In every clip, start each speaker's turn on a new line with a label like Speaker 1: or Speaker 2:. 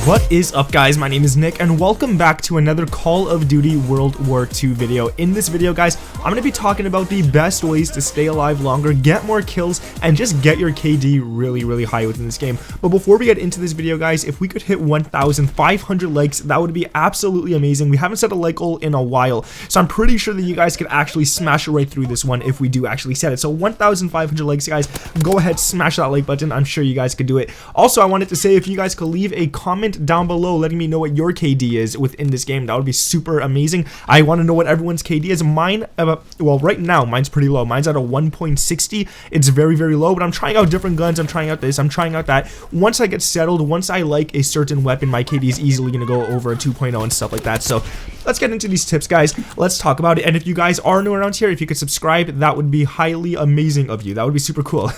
Speaker 1: What is up, guys? My name is Nick and welcome back to another Call of Duty World War II video. In this video, guys, I'm going to be talking about the best ways to stay alive longer, get more kills, and just get your KD really high within this game. But before we get into this video, guys, if we could hit 1,500 likes, that would be absolutely amazing. We haven't set a like goal in a while, so I'm pretty sure that you guys could actually smash it right through this one if we do actually set it. So 1,500 likes, guys, go ahead, smash that like button. I'm sure you guys could do it. Also, I wanted to say if you guys could leave a comment down below letting me know what your KD is within this game, that would be super amazing. I want to know what everyone's KD is. Mine, well, right now mine's pretty low. Mine's at a 1.60. It's very low, but I'm trying out different guns. I'm trying out this, I'm trying out that. Once I get settled, once I like a certain weapon, my KD is easily going to go over a 2.0 and stuff like that. So let's get into these tips, guys. Let's talk about it. And if you guys are new around here, if you could subscribe, that would be highly amazing of you. That would be super cool.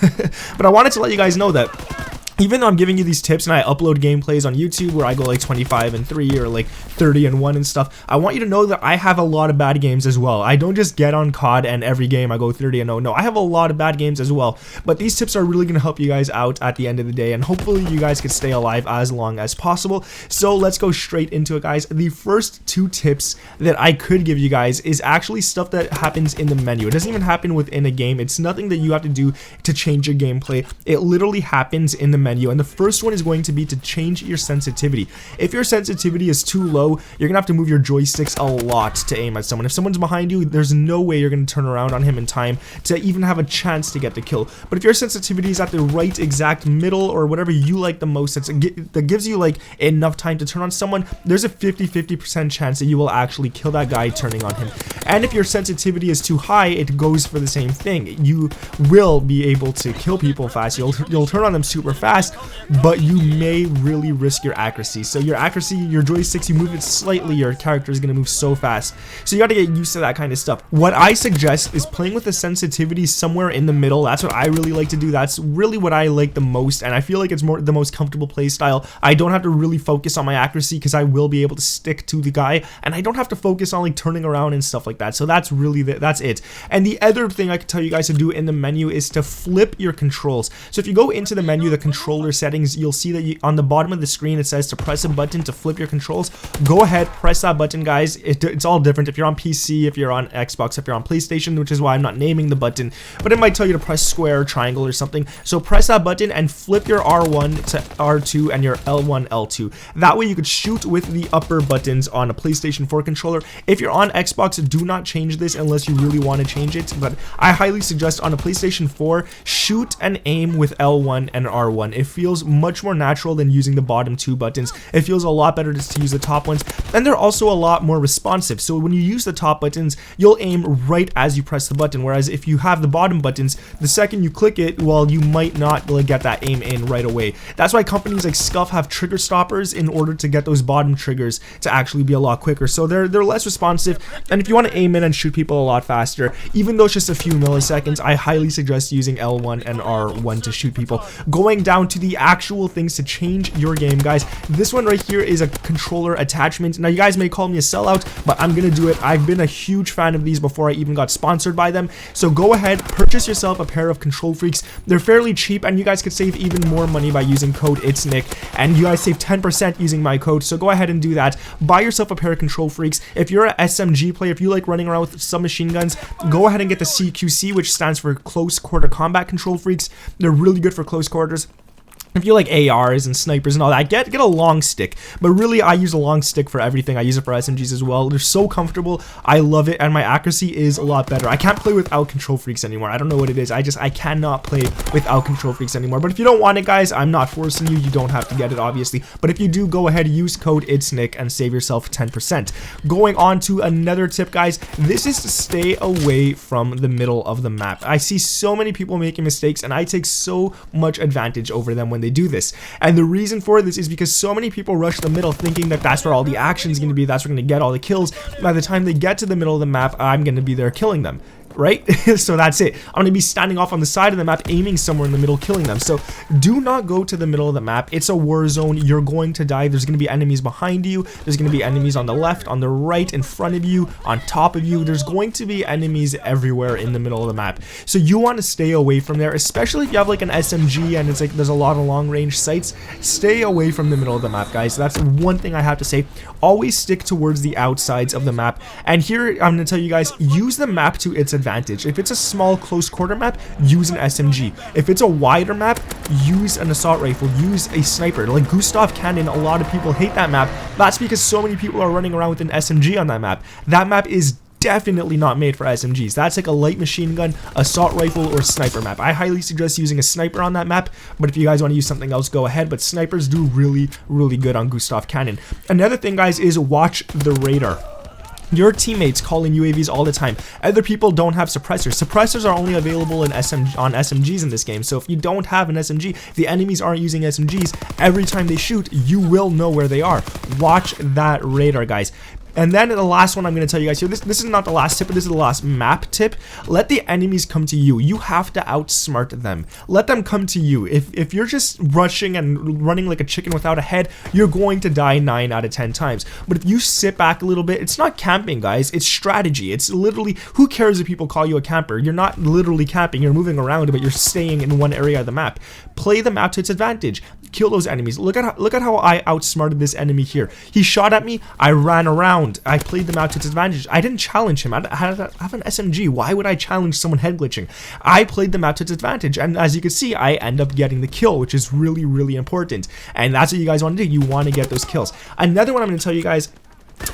Speaker 1: But I wanted to let you guys know that even though I'm giving you these tips and I upload gameplays on YouTube where I go like 25-3 or like 30-1 and stuff, I want you to know that I have a lot of bad games as well. I don't just get on COD and every game I go 30-0. No, I have a lot of bad games as well. But these tips are really going to help you guys out at the end of the day, and hopefully you guys can stay alive as long as possible. So let's go straight into it, guys. The first two tips that I could give you guys is actually stuff that happens in the menu. It doesn't even happen within a game. It's nothing that you have to do to change your gameplay. It literally happens in the menu. And the first one is going to be to change your sensitivity. If your sensitivity is too low, you're gonna have to move your joysticks a lot to aim at someone. If someone's behind you, there's no way you're gonna turn around on him in time to even have a chance to get the kill. But if your sensitivity is at the right exact middle or whatever you like the most, that gives you like enough time to turn on someone, there's a 50% chance that you will actually kill that guy turning on him. And if your sensitivity is too high, it goes for the same thing. You will be able to kill people fast. You'll turn on them super fast, but you may really risk your accuracy. So your accuracy, your joysticks, you move it slightly, your character is going to move so fast. So you got to get used to that kind of stuff. What I suggest is playing with the sensitivity somewhere in the middle. That's what I really like to do. That's really what I like the most, and I feel like it's the most comfortable play style. I don't have to really focus on my accuracy because I will be able to stick to the guy, and I don't have to focus on like turning around and stuff like that. So that's really that's it. And the other thing I can tell you guys to do in the menu is to flip your controls. So if you go into the menu, the controller settings, you'll see that on the bottom of the screen it says to press a button to flip your controls. Go ahead, press that button, guys. It's all different if you're on PC, if you're on Xbox, if you're on PlayStation, which is why I'm not naming the button, but it might tell you to press square, triangle, or something. So press that button and flip your R1 to R2 and your L1, L2. That way you could shoot with the upper buttons on a PlayStation 4 controller. If you're on Xbox, do not change this unless you really want to change it, but I highly suggest on a PlayStation 4, shoot and aim with L1 and R1. It feels much more natural than using the bottom two buttons. It feels a lot better just to use the top ones, and they're also a lot more responsive. So when you use the top buttons, you'll aim right as you press the button, whereas if you have the bottom buttons, the second you click it, well, you might not get that aim in right away. That's why companies like Scuff have trigger stoppers in order to get those bottom triggers to actually be a lot quicker. So they're less responsive, and if you want to aim in and shoot people a lot faster, even though it's just a few milliseconds, I highly suggest using L1 and R1 to shoot people. Going down to the actual things to change your game, guys, this one right here is a controller attachment. Now you guys may call me a sellout, but I'm gonna do it. I've been a huge fan of these before I even got sponsored by them. So go ahead, purchase yourself a pair of Control Freaks. They're fairly cheap, and you guys could save even more money by using code IT'sNick, and you guys save 10% using my code. So go ahead and do that. Buy yourself a pair of Control Freaks. If you're an SMG player, if you like running around with submachine guns, go ahead and get the CQC, which stands for Close Quarter Combat Control Freaks. They're really good for close quarters. If you like ARs and snipers and all that, get a long stick. But really, I use a long stick for everything. I use it for SMGs as well. They're so comfortable. I love it, and my accuracy is a lot better. I can't play without Control Freaks anymore. I don't know what it is. I cannot play without Control Freaks anymore. But if you don't want it, guys, I'm not forcing you. You don't have to get it, obviously. But if you do, go ahead, use code IT'sNick and save yourself 10%. Going on to another tip, guys. This is to stay away from the middle of the map. I see so many people making mistakes, and I take so much advantage over them when they do this. And the reason for this is because so many people rush the middle thinking that that's where all the action is going to be, that's where we're going to get all the kills. By the time they get to the middle of the map, I'm going to be there killing them. right? So that's it. I'm going to be standing off on the side of the map, aiming somewhere in the middle, killing them. So do not go to the middle of the map. It's a war zone. You're going to die. There's going to be enemies behind you. There's going to be enemies on the left, on the right, in front of you, on top of you. There's going to be enemies everywhere in the middle of the map. So you want to stay away from there, especially if you have like an SMG and it's like there's a lot of long range sights. Stay away from the middle of the map, guys. That's one thing I have to say. Always stick towards the outsides of the map. And here I'm going to tell you guys, use the map to its advantage. If it's a small close quarter map, use an SMG. If it's a wider map, use an assault rifle, use a sniper. Like Gustav Cannon, a lot of people hate that map. That's because so many people are running around with an SMG on that map. That map is definitely not made for SMGs. That's like a light machine gun, assault rifle, or sniper map. I highly suggest using a sniper on that map, but if you guys want to use something else, go ahead. But snipers do really good on Gustav Cannon. Another thing, guys, is watch the radar. Your teammates call in UAVs all the time. Other people don't have suppressors. Suppressors are only available in on SMGs in this game. So if you don't have an SMG, if the enemies aren't using SMGs, every time they shoot, you will know where they are. Watch that radar, guys. And then the last one I'm going to tell you guys here, this is not the last tip, but this is the last map tip. Let the enemies come to you. You have to outsmart them. Let them come to you. If you're just rushing and running like a chicken without a head, you're going to die 9 out of 10 times. But if you sit back a little bit, it's not camping, guys. It's strategy. It's literally, who cares if people call you a camper? You're not literally camping. You're moving around, but you're staying in one area of the map. Play the map to its advantage. Kill those enemies. Look at how I outsmarted this enemy here. He shot at me. I ran around. I played them out to its advantage. I didn't challenge him. I have an SMG. Why would I challenge someone head glitching? I played them out to its advantage, and as you can see, I end up getting the kill, which is really important. And that's what you guys want to do. You want to get those kills. Another one I'm going to tell you guys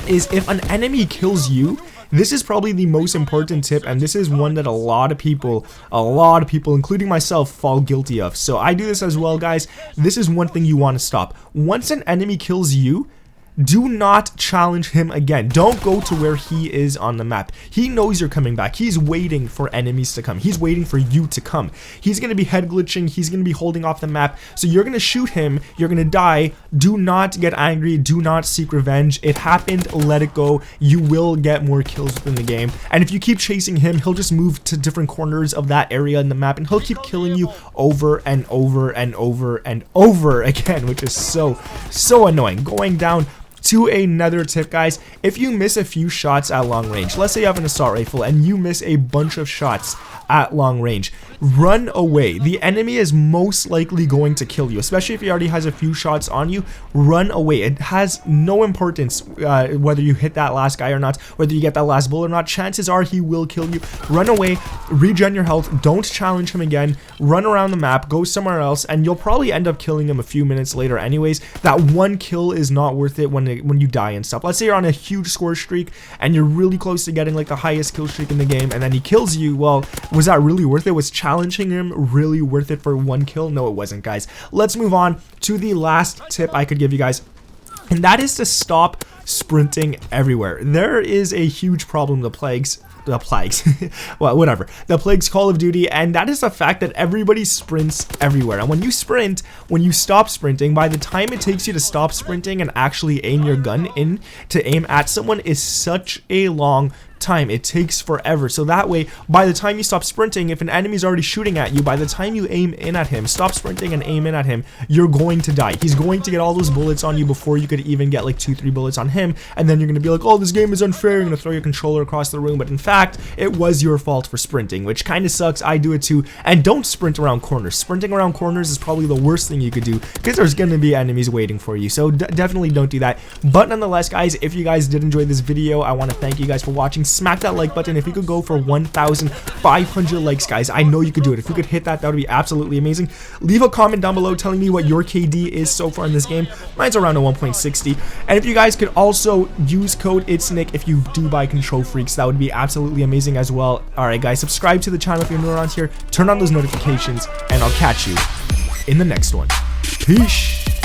Speaker 1: is, if an enemy kills you, this is probably the most important tip, and this is one that a lot of people, including myself, fall guilty of. So I do this as well, guys. This is one thing you want to stop. Once an enemy kills you, do not challenge him again. Don't go to where he is on the map. He knows you're coming back. He's waiting for enemies to come. He's waiting for you to come. He's going to be head glitching. He's going to be holding off the map. So you're going to shoot him. You're going to die. Do not get angry. Do not seek revenge. It happened. Let it go. You will get more kills within the game. And if you keep chasing him, he'll just move to different corners of that area in the map, and he'll keep killing you over and over and over and over again, which is so annoying. Going down to another tip, guys, if you miss a few shots at long range, let's say you have an assault rifle and you miss a bunch of shots at long range, run away. The enemy is most likely going to kill you, especially if he already has a few shots on you. Run away. It has no importance whether you hit that last guy or not, whether you get that last bullet or not. Chances are he will kill you. Run away, regen your health, don't challenge him again, run around the map, go somewhere else, and you'll probably end up killing him a few minutes later anyways. That one kill is not worth it when you die and stuff. Let's say you're on a huge score streak and you're really close to getting like the highest kill streak in the game, and then he kills you. Well, was that really worth it? Was challenging him really worth it for one kill? No, it wasn't, guys. Let's move on to the last tip I could give you guys, and that is to stop sprinting everywhere. There is a huge problem the plagues well, whatever, the plagues Call of Duty, and that is the fact that everybody sprints everywhere. And when you sprint, when you stop sprinting, by the time it takes you to stop sprinting and actually aim your gun in to aim at someone is such a long time. It takes forever. So that way, by the time you stop sprinting, if an enemy's already shooting at you, by the time you aim in at him, stop sprinting and aim in at him, you're going to die. He's going to get all those bullets on you before you could even get like 2-3 bullets on him, and then you're going to be like, oh, this game is unfair. You're going to throw your controller across the room, but in fact, it was your fault for sprinting, which kind of sucks. I do it too. And don't sprint around corners. Sprinting around corners is probably the worst thing you could do, because there's going to be enemies waiting for you. So definitely don't do that. But nonetheless, guys, if you guys did enjoy this video, I want to thank you guys for watching. Smack that like button. If you could go for 1,500 likes, guys, I know you could do it. If you could hit that, that would be absolutely amazing. Leave a comment down below telling me what your KD is so far in this game. Mine's around a 1.60. And if you guys could also use code iDoNick if you do buy Control Freaks, that would be absolutely amazing as well. Alright, guys, subscribe to the channel if you're new around here. Turn on those notifications, and I'll catch you in the next one. Peace.